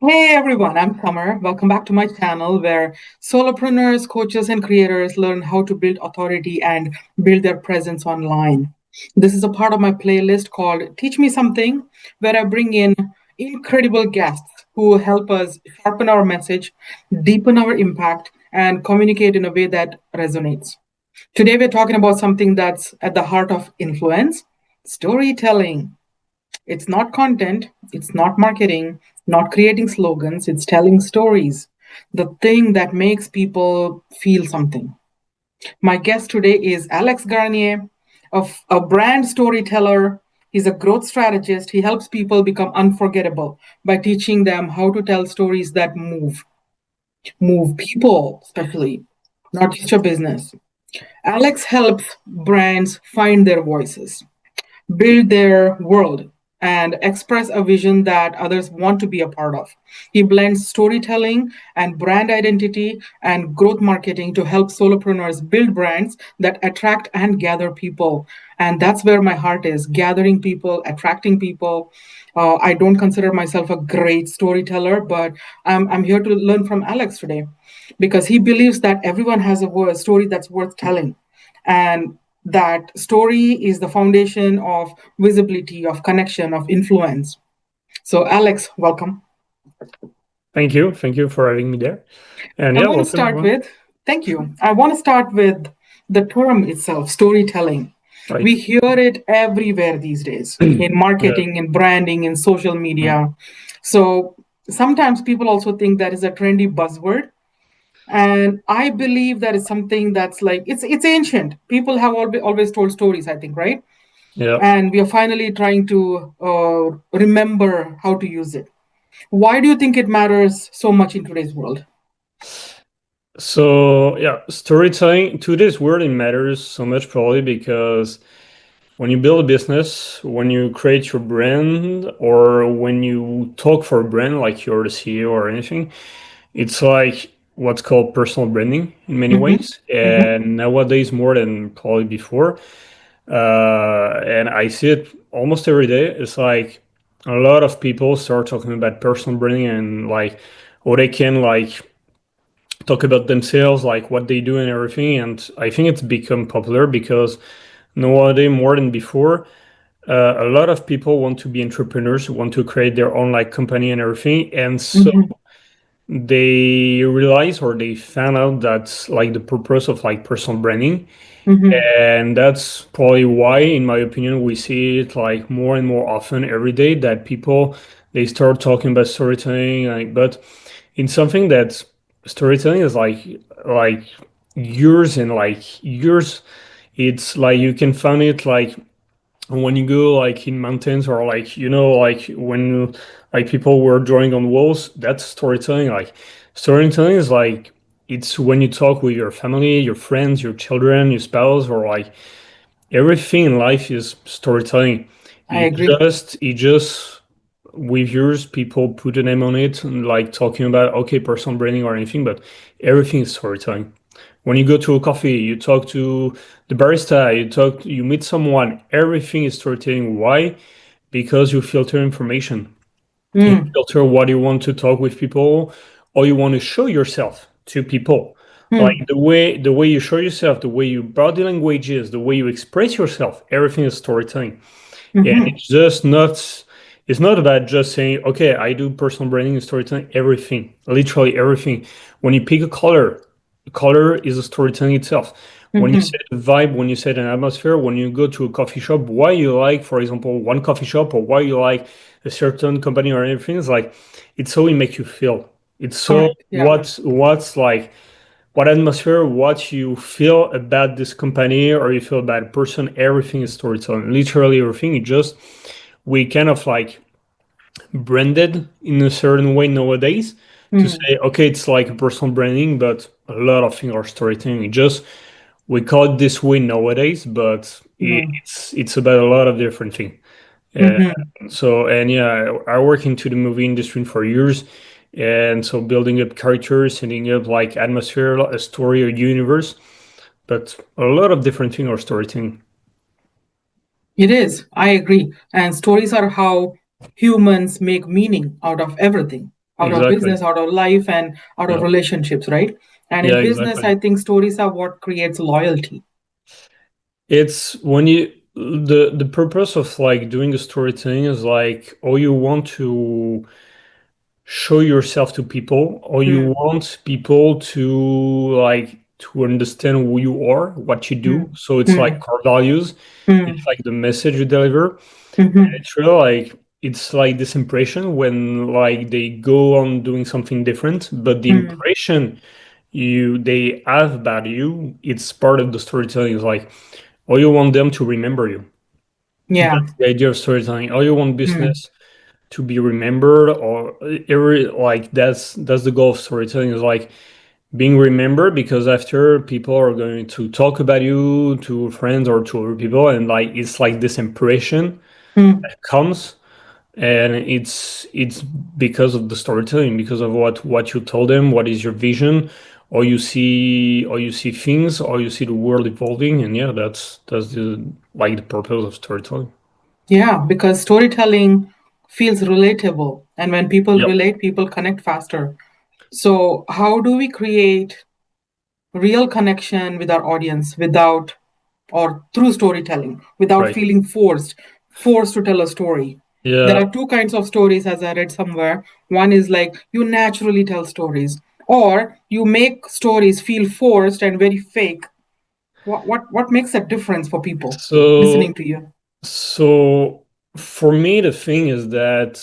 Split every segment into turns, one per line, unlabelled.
Hey everyone, I'm Summer. Welcome back to my channel where solopreneurs, coaches, and creators learn how to build authority and build their presence online. This is a part of my playlist called Teach Me Something, where I bring in incredible guests who help us sharpen our message, deepen our impact, and communicate in a way that resonates. Today, we're talking about something that's at the heart of influence storytelling. It's not content, it's not marketing, not creating slogans, it's telling stories. The thing that makes people feel something. My guest today is Alex Garnier, a brand storyteller. He's a growth strategist. He helps people become unforgettable by teaching them how to tell stories that move people, especially, not just your business. Alex helps brands find their voices, build their world, and express a vision that others want to be a part of. He blends storytelling and brand identity and growth marketing to help solopreneurs build brands that attract and gather people. And that's where my heart is, gathering people, attracting people. I don't consider myself a great storyteller, but I'm here to learn from Alex today because he believes that everyone has a story that's worth telling. And that story is the foundation of visibility, of connection, of influence. So, Alex, welcome.
Thank you. Thank you for having me there. And
I
yeah,
want to
welcome
start
everyone.
with, thank you. I want to start with the term itself, storytelling. We
Right.
hear it everywhere these days in
Yeah.
marketing, in branding, in social
Mm.
media. So, sometimes people also think that is a trendy buzzword. And I believe that is something that's like it's ancient. People have always told stories, I think, right?
Yeah.
And we are finally trying to remember how to use it. Why do you think it matters so much in today's world?
So yeah, storytelling to this word it matters so much probably because when you build a business, when you create your brand, or when you talk for a brand like you're the CEO or anything, it's like what's called personal branding in many
Mm-hmm,
ways.
mm-hmm,
And nowadays more than probably before. And I see it almost every day. It's like a lot of people start talking about personal branding and like, or they can like talk about themselves, like what they do and everything. And I think it's become popular because nowadays more than before, a lot of people want to be entrepreneurs, want to create their own like company and everything. And so
mm-hmm,
they realize or they found out that's like the purpose of like personal branding.
mm-hmm,
And that's probably why, in my opinion, we see it like more and more often every day that people they start talking about storytelling. Like, but in something that storytelling is like years and like years. It's like you can find it like when you go like in mountains or like like when like people were drawing on walls. That's storytelling. Like storytelling is like it's when you talk with your family, your friends, your children, your spouse, or like everything in life is storytelling.
I
It
agree.
just with years people put a name on it and like talking about okay personal branding or anything, but everything is storytelling. When you go to a coffee, you talk to the barista, you meet someone, everything is storytelling. Why? Because you filter information. You
Mm,
filter what you want to talk with people or you want to show yourself to people. Like
mm,
the way you show yourself, the way your body language is, the way you express yourself, everything is storytelling. And
mm-hmm,
it's not about just saying, okay, I do personal branding and storytelling, everything, literally everything. When you pick a color is a storytelling itself. When you
mm-hmm,
set a vibe, when you set an atmosphere, when you go to a coffee shop, why you like, for example, one coffee shop or why you like a certain company or anything, it's like it's so it makes you feel. It's so
correct. Yeah.
what's like what atmosphere, what you feel about this company or you feel about a person, everything is storytelling. Literally everything. It just we kind of like branded in a certain way nowadays to
Mm,
say, okay, it's like personal branding, but a lot of things are storytelling. It just we call it this way nowadays, but
mm,
it's about a lot of different things. Uh,
mm-hmm.
so and yeah, I work into the movie industry for years, and so building up characters, setting up like atmosphere, a story, a universe, but a lot of different things are storytelling.
It is. I agree. And stories are how humans make meaning out of everything. out of
Exactly.
business, out of life, and out of
Yeah.
relationships, right? And
Yeah,
in business,
exactly.
I think stories are what creates loyalty.
It's when you the purpose of like doing a storytelling is like, oh, you want to show yourself to people, or you
Mm,
want people to like to understand who you are, what you do.
mm,
So it's like
mm,
core values. It's
mm,
like the message you deliver.
mhm,
It's really like it's like this impression when like they go on doing something different, but the
mm.
impression you they have about you, it's part of the storytelling. Is like, oh, you want them to remember you.
Yeah.
That's the idea of storytelling. Oh, you want
Mm,
business to be remembered, or every like that's the goal of storytelling is like being remembered because after people are going to talk about you to friends or to other people, and like it's like this impression
mm.
that comes, and it's because of the storytelling, because of what you told them, what is your vision, or you see things, or you see the world evolving, and yeah, that's the like the purpose of storytelling.
Yeah, because storytelling feels relatable. And when people
Yep.
relate, people connect faster. So, how do we create real connection with our audience without or through storytelling without
Right.
feeling forced to tell a story? There
Yeah.
are two kinds of stories, as I read somewhere. One is like you naturally tell stories, or you make stories feel forced and very fake. What makes a difference for people listening
So
to you?
so for me, the thing is that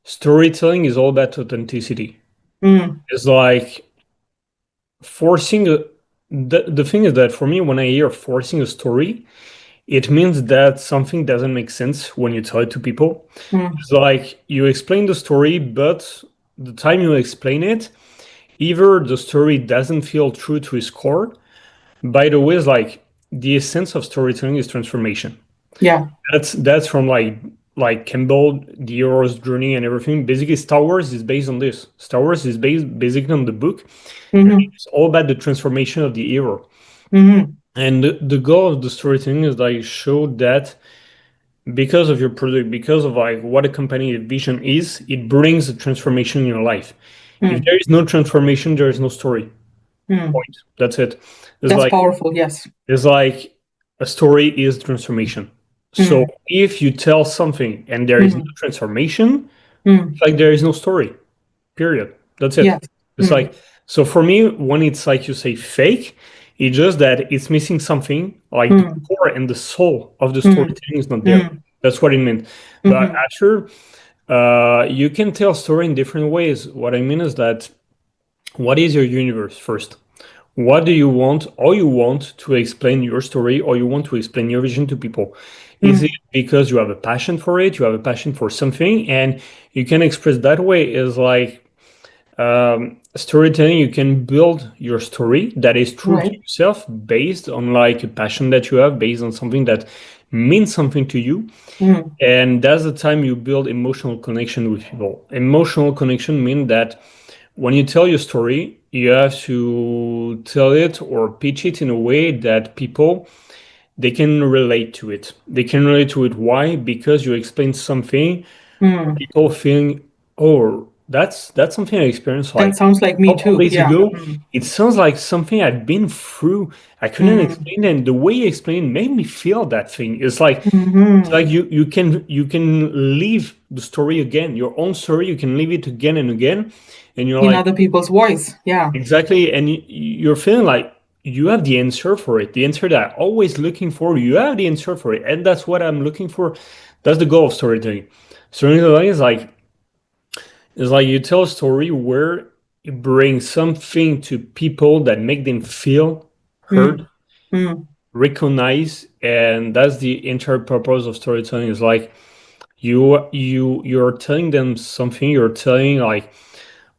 storytelling is all about authenticity.
Mm,
It's like forcing a the thing is that for me, when I hear forcing a story, it means that something doesn't make sense when you tell it to people.
mm,
It's like you explain the story, but the time you explain it, either the story doesn't feel true to its core. By the way, it's like the essence of storytelling is transformation.
yeah.
That's from like Campbell, the hero's journey and everything. Basically, Star Wars is based on this. Star Wars is based basically on the book, and
Mm-hmm,
it's all about the transformation of the hero.
mm-hmm,
And the goal of the storytelling is like show that because of your product, because of like what a company vision is, it brings a transformation in your life. If
mm,
there is no transformation, there is no story.
mm.
Point. That's it. It's
That's
like
powerful. Yes.
it's like a story is transformation. So
Mm,
if you tell something and there is no
mm,
transformation,
mm.
like there is no story. Period. That's
Yes.
it. It's
Mm,
like so for me, when it's like you say fake, it's just that it's missing something, like the
mm,
core and the soul of the
mm,
storytelling is not there.
mm,
That's what it meant. But
mm-hmm,
after, you can tell story in different ways. What I mean is that what is your universe first? What do you want, or you want to explain your story, or you want to explain your vision to people? Is it
mm,
because you have a passion for it, you have a passion for something, and you can express that way is like storytelling. You can build your story that is true to
right.
yourself based on like a passion that you have, based on something that means something to you.
Mm,
And that's the time you build emotional connection with people. Emotional connection means that when you tell your story, you have to tell it or pitch it in a way that people they can relate to it. They can relate to it. Why? Because you explain something
mm.
people think, oh, that's something I experienced
That
like
sounds like
a
me
couple of
too.
days
Yeah.
ago.
Mm,
It sounds like something I'd been through. I couldn't
mm,
explain it, and the way you explained made me feel that thing. It's
mm-hmm.
like you can live the story again, your own story. You can live it again and again, and you're
In
like
other people's voice. Yeah.
exactly, and you're feeling like you have the answer for it, the answer that I'm always looking for. You have the answer for it, and that's what I'm looking for. That's the goal of storytelling. Storytelling is like you tell a story where you bring something to people that make them feel heard,
Mm, mm,
recognize, and that's the entire purpose of storytelling. Is like you're telling them something. You're telling like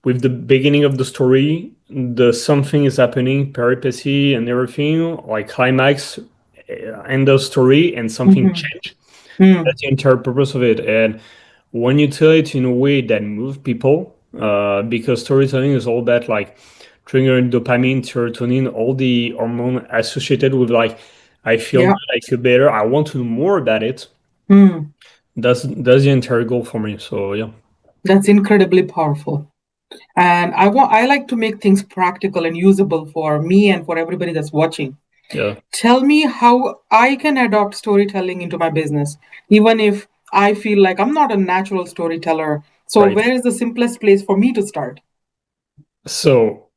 with the beginning of the story, the something is happening, peripecy and everything, like climax, end of story, and something
mm-hmm,
change.
mm.
That's the entire purpose of it. And when you tell it in a way that moves people, because storytelling is all that like triggering dopamine, serotonin, all the hormone associated with like I feel
Yeah.
good, I feel better, I want to know more about it.
Mm.
That's the entire goal for me. So yeah.
That's incredibly powerful. And I like to make things practical and usable for me and for everybody that's watching.
Yeah,
Tell me how I can adopt storytelling into my business, even if I feel like I'm not a natural storyteller. So,
right.
where is the simplest place for me to start?
So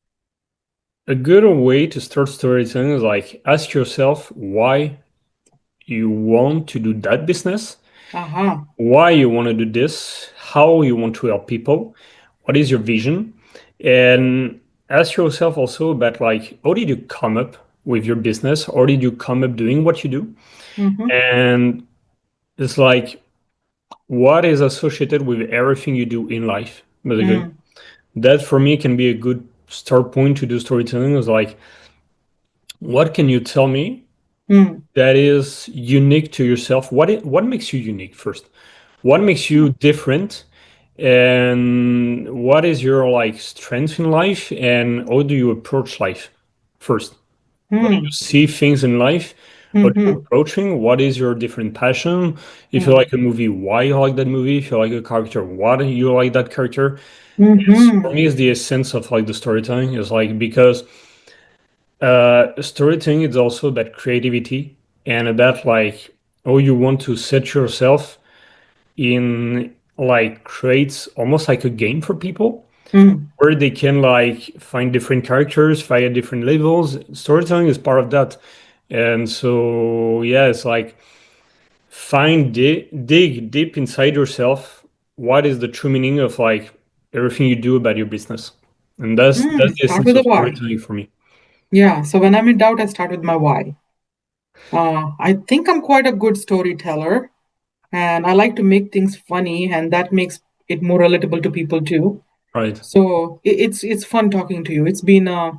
a good way to start storytelling is like ask yourself why you want to do that business,
Uh-huh.
why you want to do this, how you want to help people, what is your vision, and ask yourself also about like how did you come up with your business, or did you come up doing what you do,
Mm-hmm.
and it's like what is associated with everything you do in life, basically.
Mm,
That for me can be a good start point to do storytelling. Is like what can you tell me
mm,
that is unique to yourself? What makes you unique first? What makes you different? And what is your like strength in life? And how do you approach life first? How do you
mm,
see things in life? How do you
mm-hmm.
approaching? What is your different passion? If you
Mm,
like a movie, why you like that movie? If you like a character, why do you like that character? For
mm-hmm.
me, is the essence of like the storytelling is like because storytelling is also about creativity and about like how you want to set yourself in like creates almost like a game for people
Mm,
where they can like find different characters via different levels. Storytelling is part of that. And so yeah, it's like dig deep inside yourself what is the true meaning of like everything you do about your business. And that's the
Start
essence
with a
of
why.
storytelling for me.
Yeah. So, when I'm in doubt, I start with my why. I think I'm quite a good storyteller, and I like to make things funny, and that makes it more relatable to people too.
Right.
So it's fun talking to you. It's been a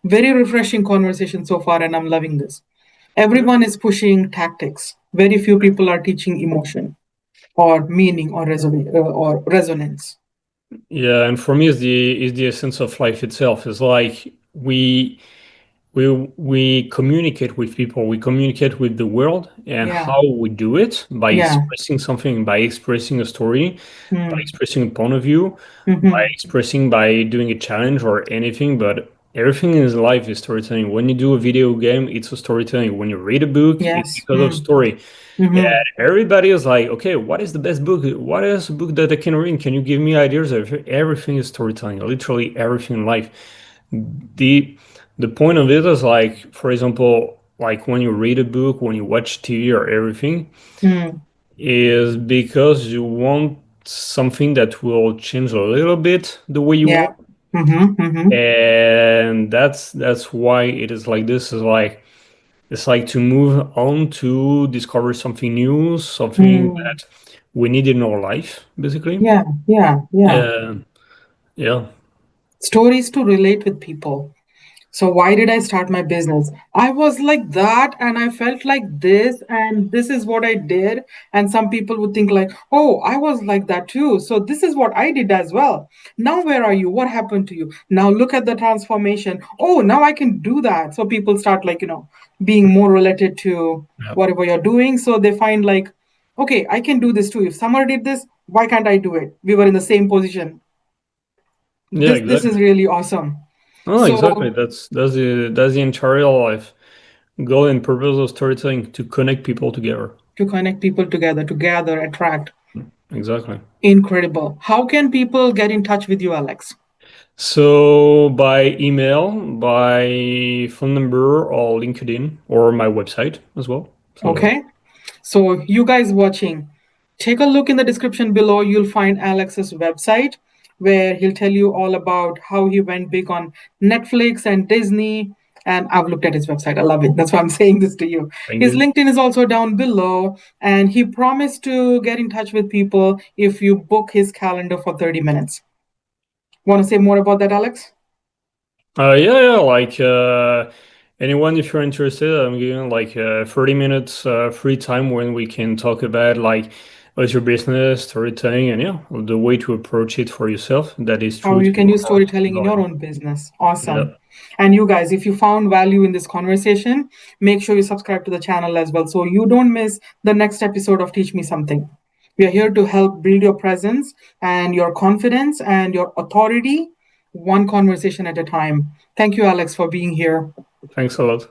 very refreshing conversation so far, and I'm loving this. Everyone is pushing tactics. Very few people are teaching emotion or meaning or resonance.
Yeah, and for me, is the essence of life itself. It's like we communicate with people, we communicate with the world, and
Yeah,
how we do it by
yeah.
expressing something, by expressing a story, by
Mm,
expressing a point of view, by
mm-hmm.
expressing by doing a challenge or anything. But everything in life is storytelling. When you do a video game, it's a storytelling. When you read a book, it's
Yes.
because of story. And
Mm-hmm.
everybody is like, okay, what is the best book? What is a book that I can read? Can you give me ideas of everything is storytelling, literally everything in life. The the point of it is like, for example, like when you read a book, when you watch TV or everything,
Mm,
is because you want something that will change a little bit the way you
yeah.
want.
Mm-hmm. Mm-hmm.
And that's why it is like this is like it's like to move on to discover something new, something
Mm,
that we need in our life, basically.
yeah. Yeah. Yeah.
And yeah,
Stories to relate with people. So why did I start my business? I was like that and I felt like this and this is what I did. And some people would think like, oh, I was like that too. So this is what I did as well. Now where are you? What happened to you? Now look at the transformation. Oh, now I can do that. So people start like, being more related to
yeah,
whatever you're doing. So they find like, okay, I can do this too. If Summer did this, why can't I do it? We were in the same position.
yeah,
This is
exactly.
really awesome.
Oh, exactly.
So
That's the entire life goal and purpose of storytelling to connect people together.
to connect people together, to gather, attract.
Exactly.
Incredible. How can people get in touch with you, Alex?
So by email, by phone number, or LinkedIn, or my website as well. So
Okay. So, you guys watching, take a look in the description below. You'll find Alex's website where he'll tell you all about how he went big on Netflix and Disney. And I've looked at his website. I love it. That's why I'm saying this to you.
thank
His
you.
LinkedIn is also down below. And he promised to get in touch with people if you book his calendar for 30 minutes. Want to say more about that, Alex?
Yeah, like anyone, if you're interested, I'm giving like 30 minutes free time when we can talk about like what's your business, storytelling, and yeah, the way to approach it for yourself that is
How
true to
you can
your
use
heart.
storytelling in your
Value.
own business.
Yeah,
Awesome. And you guys, if you found value in this conversation, make sure you subscribe to the channel as well so you don't miss the next episode of Teach Me Something. We are here to help build your presence and your confidence and your authority, one conversation at a time. Thank you, Alex, for being here.
Thanks a lot.